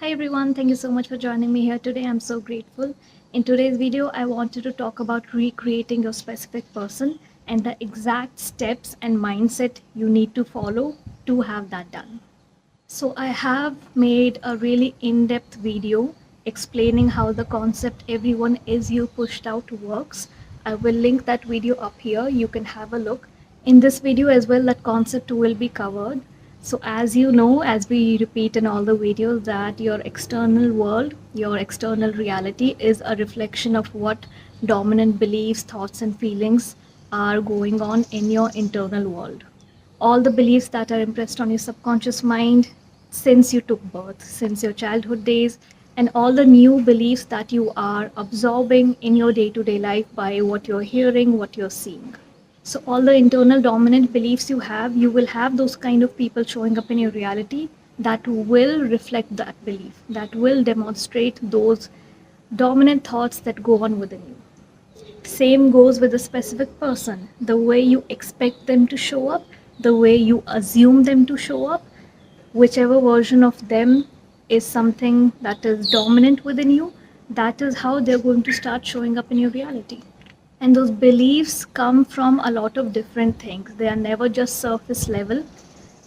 Hi everyone, thank you so much for joining me here today. I'm so grateful. In today's video, I wanted to talk about recreating your specific person and the exact steps and mindset you need to follow to have that done. So I have made a really in-depth video explaining how the concept everyone is you pushed out works. I will link that video up here. You can have a look. In this video as well, that concept will be covered. So as you know, as we repeat in all the videos, that your external world, your external reality is a reflection of what dominant beliefs, thoughts and feelings are going on in your internal world. All the beliefs that are impressed on your subconscious mind since you took birth, since your childhood days, and all the new beliefs that you are absorbing in your day to day life by what you're hearing, what you're seeing. So, all the internal dominant beliefs you will have those kind of people showing up in your reality that will reflect that belief, that will demonstrate those dominant thoughts that go on within you. Same goes with a specific person. The way you expect them to show up, the way you assume them to show up, whichever version of them is something that is dominant within you, that is how they're going to start showing up in your reality. And those beliefs come from a lot of different things. They are never just surface level,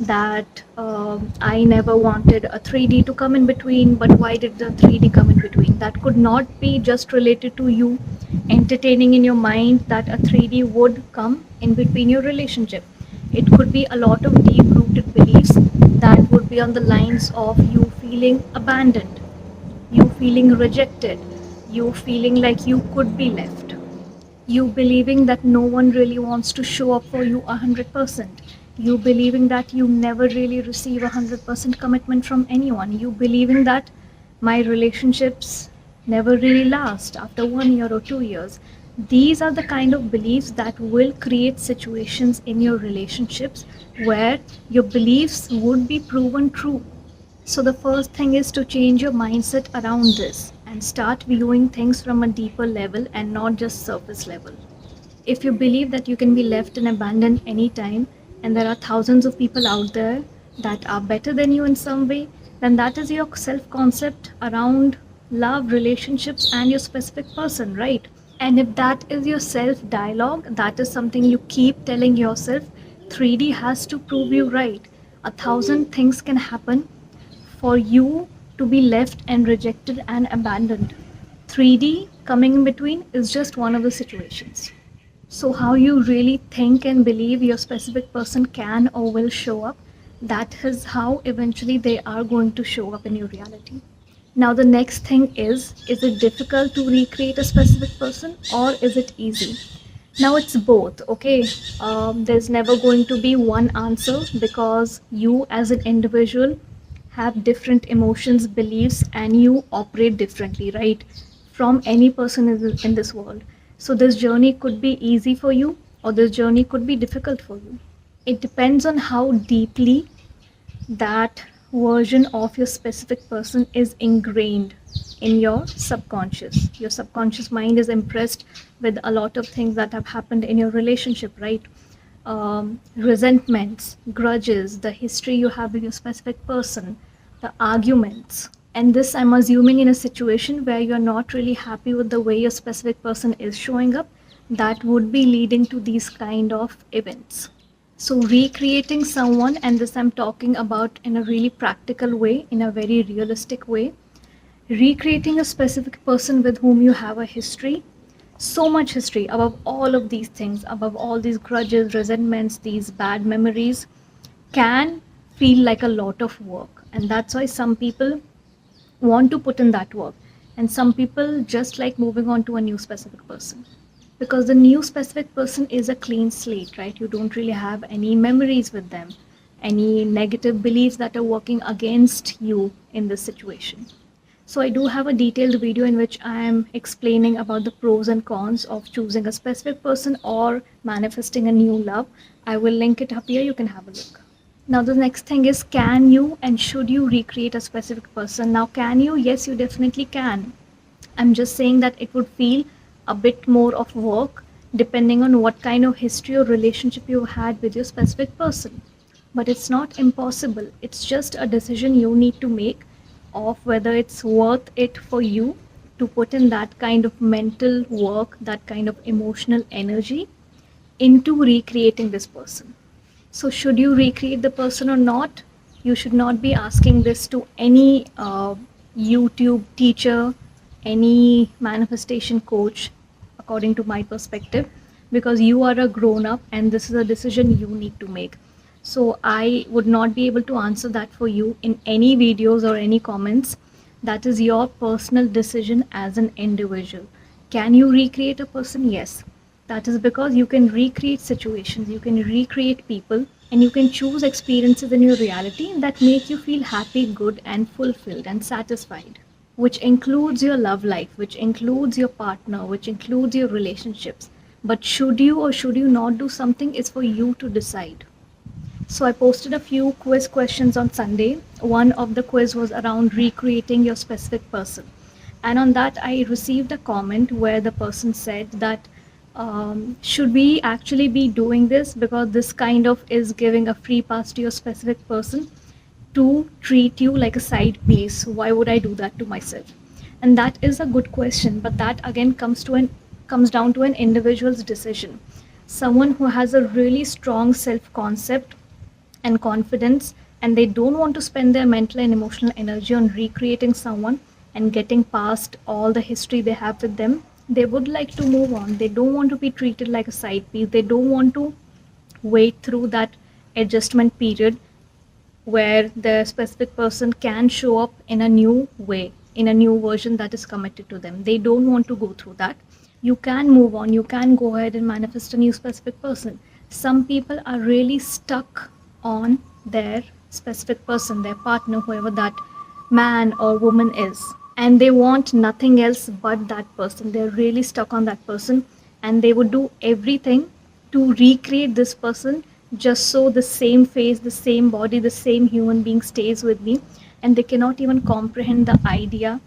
that I never wanted a 3D to come in between, but why did the 3D come in between? That could not be just related to you entertaining in your mind that a 3D would come in between your relationship. It could be a lot of deep rooted beliefs that would be on the lines of you feeling abandoned, you feeling rejected, you feeling like you could be left, you believing that no one really wants to show up for you 100%, you believing that you never really receive 100% commitment from anyone, you believing that my relationships never really last after 1 year or 2 years. These are the kind of beliefs that will create situations in your relationships where your beliefs would be proven true. So, the first thing is to change your mindset around this and start viewing things from a deeper level and not just surface level. If you believe that you can be left and abandoned anytime, and there are thousands of people out there that are better than you in some way, then that is your self concept around love, relationships, and your specific person, right? And if that is your self dialogue, that is something you keep telling yourself, 3D has to prove you right. A thousand things can happen for you to be left and rejected and abandoned. 3D coming in between is just one of the situations. So, how you really think and believe your specific person can or will show up, that is how eventually they are going to show up in your reality. Now, the next thing is it difficult to recreate a specific person or is it easy? Now, it's both, okay? There's never going to be one answer because you as an individual have different emotions, beliefs, and you operate differently, right? From any person in this world. So, this journey could be easy for you or this journey could be difficult for you. It depends on how deeply that version of your specific person is ingrained in your subconscious. Your subconscious mind is impressed with a lot of things that have happened in your relationship, right? Resentments, grudges, the history you have with your specific person, the arguments. And this, I'm assuming, in a situation where you're not really happy with the way your specific person is showing up, that would be leading to these kind of events. So, recreating someone, and this I'm talking about in a really practical way, in a very realistic way, recreating a specific person with whom you have a history, so much history, above all of these things, above all these grudges, resentments, these bad memories, can feel like a lot of work. And that's why some people want to put in that work, and some people just like moving on to a new specific person because the new specific person is a clean slate, right? You don't really have any memories with them, any negative beliefs that are working against you in this situation. So I do have a detailed video in which I am explaining about the pros and cons of choosing a specific person or manifesting a new love. I will link it up here, you can have a look. Now the next thing is, can you and should you recreate a specific person? Now, can you? Yes, you definitely can. I'm just saying that it would feel a bit more of work depending on what kind of history or relationship you had with your specific person. But it's not impossible. It's just a decision you need to make of whether it's worth it for you to put in that kind of mental work, that kind of emotional energy into recreating this person. So, should you recreate the person or not? You should not be asking this to any YouTube teacher, any manifestation coach, according to my perspective, because you are a grown up and this is a decision you need to make. So, I would not be able to answer that for you in any videos or any comments. That is your personal decision as an individual. Can you recreate a person? Yes. That is because you can recreate situations, you can recreate people, and you can choose experiences in your reality that make you feel happy, good, and fulfilled and satisfied, which includes your love life, which includes your partner, which includes your relationships. But should you or should you not do something is for you to decide. So I posted a few quiz questions on Sunday. One of the quiz was around recreating your specific person. And on that, I received a comment where the person said that should we actually be doing this because this kind of is giving a free pass to your specific person to treat you like a side piece. Why would I do that to myself? And that is a good question, but that again comes down to an individual's decision. Someone who has a really strong self concept and confidence, and they don't want to spend their mental and emotional energy on recreating someone and getting past all the history they have with them. They would like to move on. They don't want to be treated like a side piece. They don't want to wait through that adjustment period where the specific person can show up in a new way, in a new version that is committed to them. They don't want to go through that. You can move on, you can go ahead and manifest a new specific person. Some people are really stuck on their specific person, their partner, whoever that man or woman is, and they want nothing else but that person. They're really stuck on that person, and they would do everything to recreate this person just so the same face, the same body, the same human being stays with me, and they cannot even comprehend the idea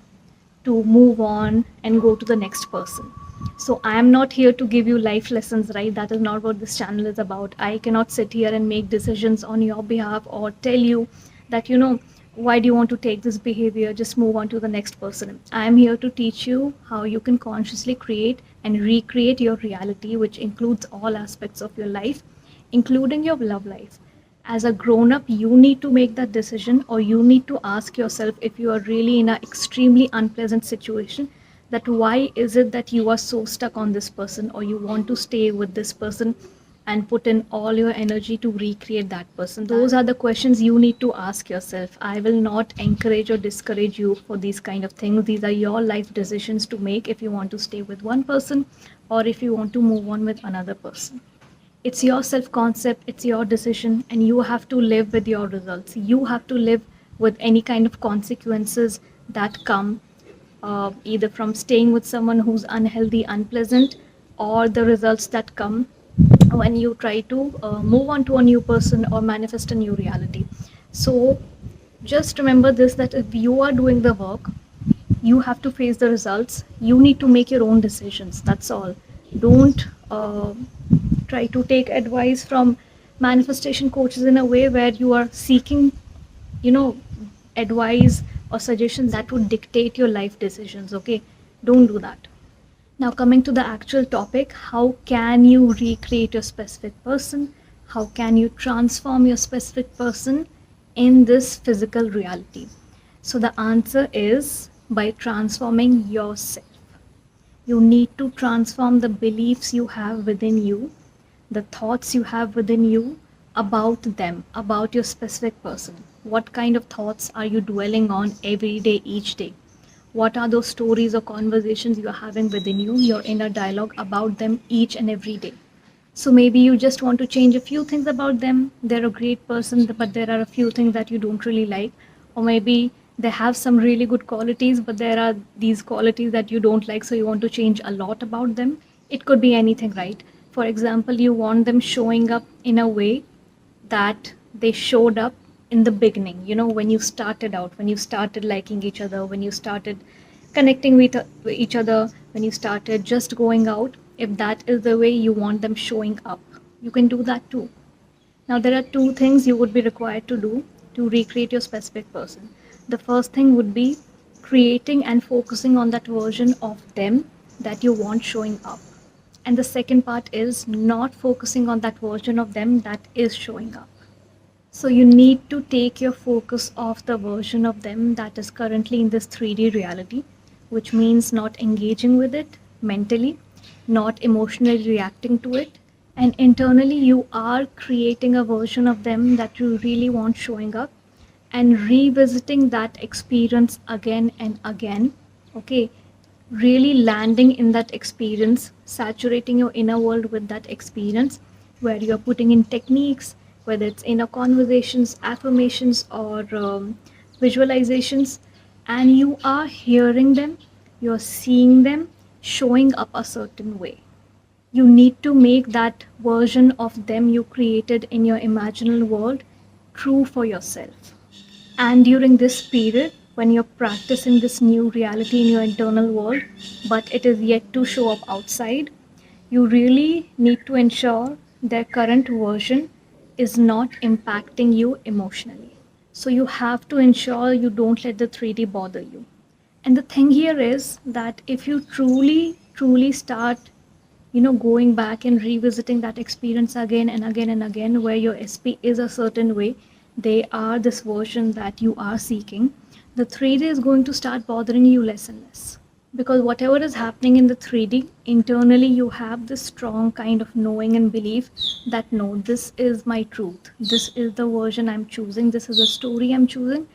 to move on and go to the next person. So I am not here to give you life lessons, right? That is not what this channel is about. I cannot sit here and make decisions on your behalf or tell you that, why do you want to take this behavior? Just move on to the next person. I am here to teach you how you can consciously create and recreate your reality, which includes all aspects of your life, including your love life. As a grown up, you need to make that decision, or you need to ask yourself, if you are really in an extremely unpleasant situation, that why is it that you are so stuck on this person, or you want to stay with this person and put in all your energy to recreate that person. Those are the questions you need to ask yourself. I will not encourage or discourage you for these kind of things. These are your life decisions to make, if you want to stay with one person or if you want to move on with another person. It's your self concept, it's your decision, and you have to live with your results. You have to live with any kind of consequences that come either from staying with someone who's unhealthy, unpleasant, or the results that come when you try to move on to a new person or manifest a new reality. So just remember this, that if you are doing the work, you have to face the results. You need to make your own decisions. That's all. Don't try to take advice from manifestation coaches in a way where you are seeking, you know, advice or suggestions that would dictate your life decisions. Okay, don't do that. Now, coming to the actual topic, how can you recreate your specific person? How can you transform your specific person in this physical reality? So the answer is by transforming yourself. You need to transform the beliefs you have within you, the thoughts you have within you about them, about your specific person. What kind of thoughts are you dwelling on every day, each day? What are those stories or conversations you are having within you, your inner dialogue about them each and every day? So maybe you just want to change a few things about them. They're a great person, but there are a few things that you don't really like. Or maybe they have some really good qualities, but there are these qualities that you don't like, so you want to change a lot about them. It could be anything, right? For example, you want them showing up in a way that they showed up in the beginning, when you started out, when you started liking each other, when you started connecting with each other, when you started just going out. If that is the way you want them showing up, you can do that too. Now, there are two things you would be required to do to recreate your specific person. The first thing would be creating and focusing on that version of them that you want showing up. And the second part is not focusing on that version of them that is showing up. So you need to take your focus off the version of them that is currently in this 3D reality, which means not engaging with it mentally, not emotionally reacting to it, and internally you are creating a version of them that you really want showing up and revisiting that experience again and again. Okay, really landing in that experience, saturating your inner world with that experience, where you're putting in techniques, whether it's inner conversations, affirmations, or visualizations, and you are hearing them, you're seeing them showing up a certain way. You need to make that version of them you created in your imaginal world true for yourself. And during this period, when you're practicing this new reality in your internal world, but it is yet to show up outside, you really need to ensure their current version is not impacting you emotionally. So you have to ensure you don't let the 3D bother you. And the thing here is that if you truly start, going back and revisiting that experience again and again and again, where your SP is a certain way, they are this version that you are seeking, the 3D is going to start bothering you less and less. Because whatever is happening in the 3D, internally you have this strong kind of knowing and belief that no, this is my truth. This is the version I'm choosing. This is the story I'm choosing.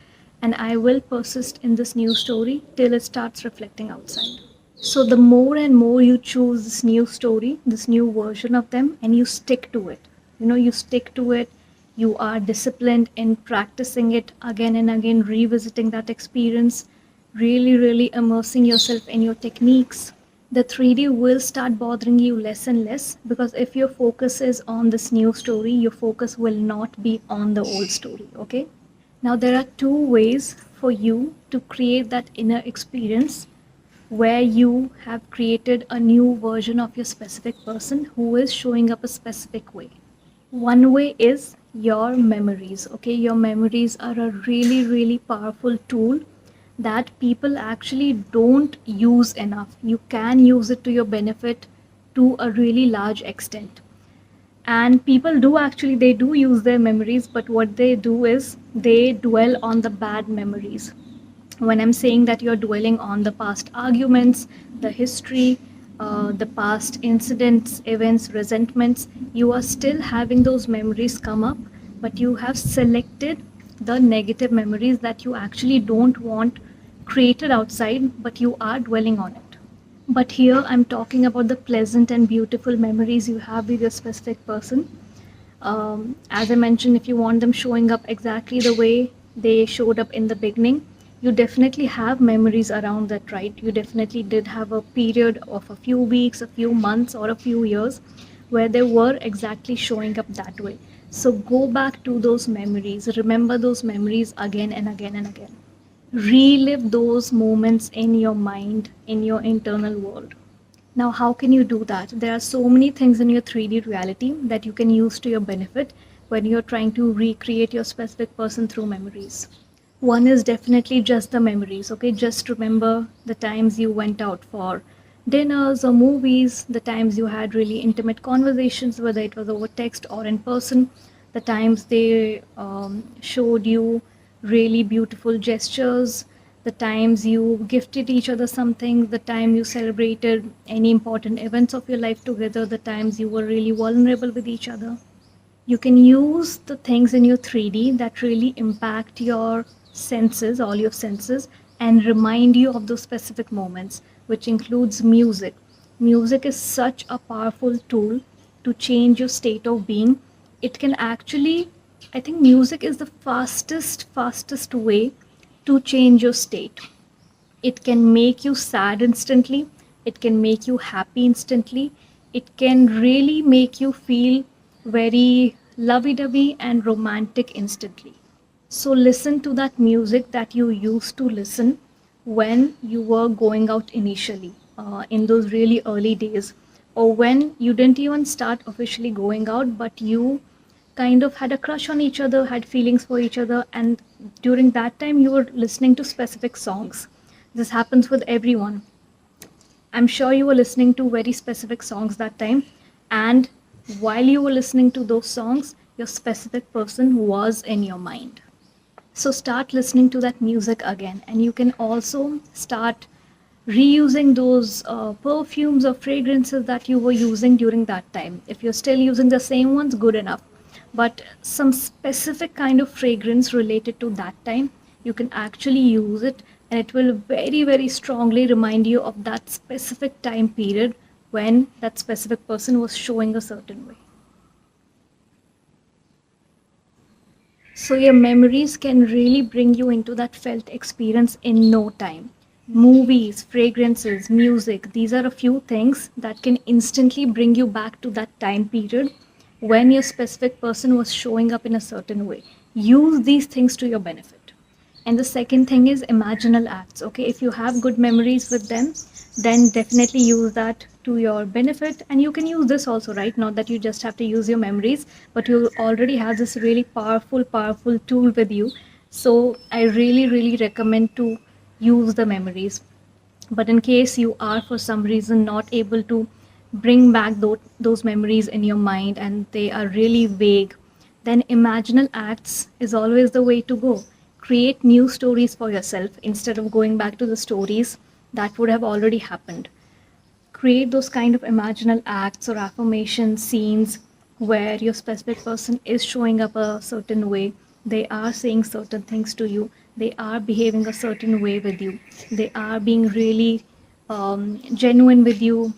And I will persist in this new story till it starts reflecting outside. So the more and more you choose this new story, this new version of them, and you stick to it, you stick to it, you are disciplined in practicing it again and again, revisiting that experience, really immersing yourself in your techniques, the 3D will start bothering you less and less, because if your focus is on this new story, your focus will not be on the old story, okay? Now there are two ways for you to create that inner experience where you have created a new version of your specific person who is showing up a specific way. One way is your memories, okay? Your memories are a really powerful tool that people actually don't use enough. You can use it to your benefit to a really large extent. And people they do use their memories, but what they do is they dwell on the bad memories. When I'm saying that you're dwelling on the past arguments, the history, the past incidents, events, resentments, you are still having those memories come up, but you have selected the negative memories that you actually don't want created outside, but you are dwelling on it. But here I'm talking about the pleasant and beautiful memories you have with your specific person. As I mentioned, if you want them showing up exactly the way they showed up in the beginning, you definitely have memories around that, right? You definitely did have a period of a few weeks, a few months, or a few years where they were exactly showing up that way. So go back to those memories, remember those memories again and again and again. Relive those moments in your mind, in your internal world. Now, how can you do that? There are so many things in your 3D reality that you can use to your benefit when you're trying to recreate your specific person through memories. One is definitely just the memories, okay? Just remember the times you went out for dinners or movies, the times you had really intimate conversations, whether it was over text or in person, the times they showed you really beautiful gestures, the times you gifted each other something, the time you celebrated any important events of your life together, the times you were really vulnerable with each other. You can use the things in your 3D that really impact your senses, all your senses, and remind you of those specific moments, which includes music. Music is such a powerful tool to change your state of being. It can actually, I think music is the fastest way to change your state. It can make you sad instantly, it can make you happy instantly, it can really make you feel very lovey-dovey and romantic instantly. So listen to that music that you used to listen when you were going out initially, in those really early days, or when you didn't even start officially going out, but you kind of had a crush on each other, had feelings for each other, and during that time you were listening to specific songs. This happens with everyone. I'm sure you were listening to very specific songs that time, and while you were listening to those songs, your specific person was in your mind. So start listening to that music again, and you can also start reusing those perfumes or fragrances that you were using during that time. If you're still using the same ones, good enough. But some specific kind of fragrance related to that time, you can actually use it, and it will very, very strongly remind you of that specific time period when that specific person was showing a certain way. So your memories can really bring you into that felt experience in no time. Movies, fragrances, music, these are a few things that can instantly bring you back to that time period when your specific person was showing up in a certain way. Use these things to your benefit. And the second thing is imaginal acts. Okay, if you have good memories with them, then definitely use that to your benefit. And you can use this also, right? Not that you just have to use your memories, but you already have this really powerful tool with you. So I really, really recommend to use the memories. But in case you are for some reason not able to bring back those memories in your mind and they are really vague, then imaginal acts is always the way to go. Create new stories for yourself instead of going back to the stories that would have already happened. Create those kind of imaginal acts or affirmation scenes where your specific person is showing up a certain way. They are saying certain things to you. They are behaving a certain way with you. They are being really genuine with you,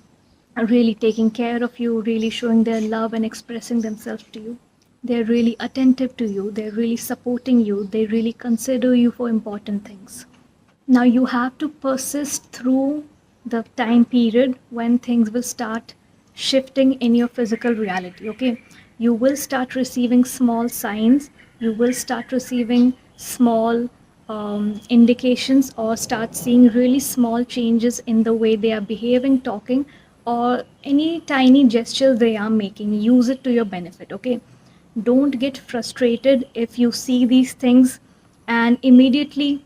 really taking care of you, really showing their love and expressing themselves to you. They're really attentive to you. They're really supporting you. They really consider you for important things. Now you have to persist through the time period when things will start shifting in your physical reality. Okay, you will start receiving small signs, you will start receiving small indications, or start seeing really small changes in the way they are behaving, talking, or any tiny gestures they are making. Use it to your benefit. Okay, don't get frustrated if you see these things and immediately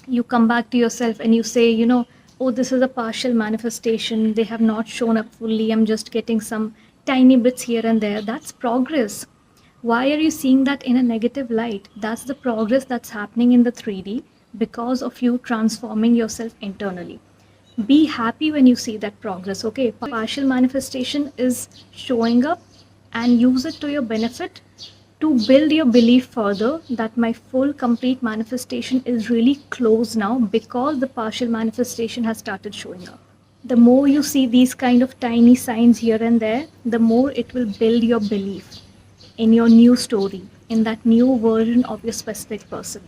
you come back to yourself and you say, oh, this is a partial manifestation. They have not shown up fully. I'm just getting some tiny bits here and there. That's progress. Why are you seeing that in a negative light? That's the progress that's happening in the 3D because of you transforming yourself internally. Be happy when you see that progress. Okay, partial manifestation is showing up, and use it to your benefit to build your belief further that my full complete manifestation is really close now because the partial manifestation has started showing up. The more you see these kind of tiny signs here and there, the more it will build your belief in your new story, in that new version of your specific person.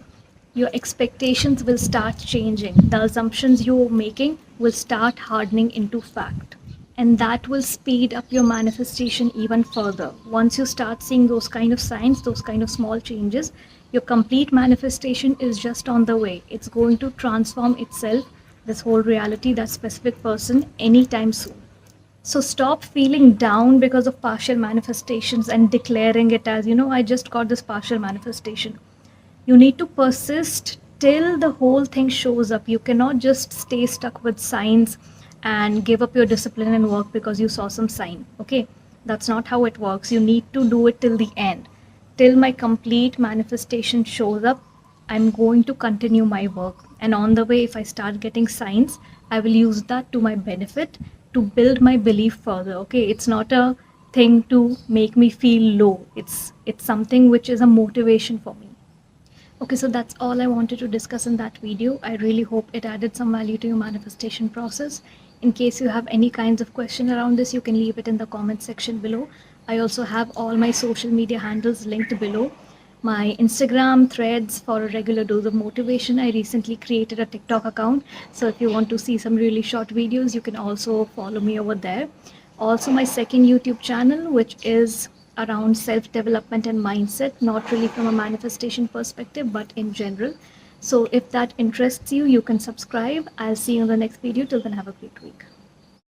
Your expectations will start changing. The assumptions you're making will start hardening into fact. And that will speed up your manifestation even further. Once you start seeing those kind of signs, those kind of small changes, your complete manifestation is just on the way. It's going to transform itself, this whole reality, that specific person, anytime soon. So stop feeling down because of partial manifestations and declaring it as, I just got this partial manifestation. You need to persist till the whole thing shows up. You cannot just stay stuck with signs and give up your discipline and work because you saw some sign. Okay, that's not how it works. You need to do it till the end. Till my complete manifestation shows up, I'm going to continue my work. And on the way, if I start getting signs, I will use that to my benefit to build my belief further. Okay, it's not a thing to make me feel low. It's something which is a motivation for me. Okay, so that's all I wanted to discuss in that video. I really hope it added some value to your manifestation process. In case you have any kinds of question around this, you can leave it in the comment section below. I also have all my social media handles linked below. My Instagram, Threads for a regular dose of motivation. I recently created a TikTok account. So if you want to see some really short videos, you can also follow me over there. Also my second YouTube channel, which is around self-development and mindset, not really from a manifestation perspective, but in general. So if that interests you, you can subscribe. I'll see you in the next video. Till then, have a great week.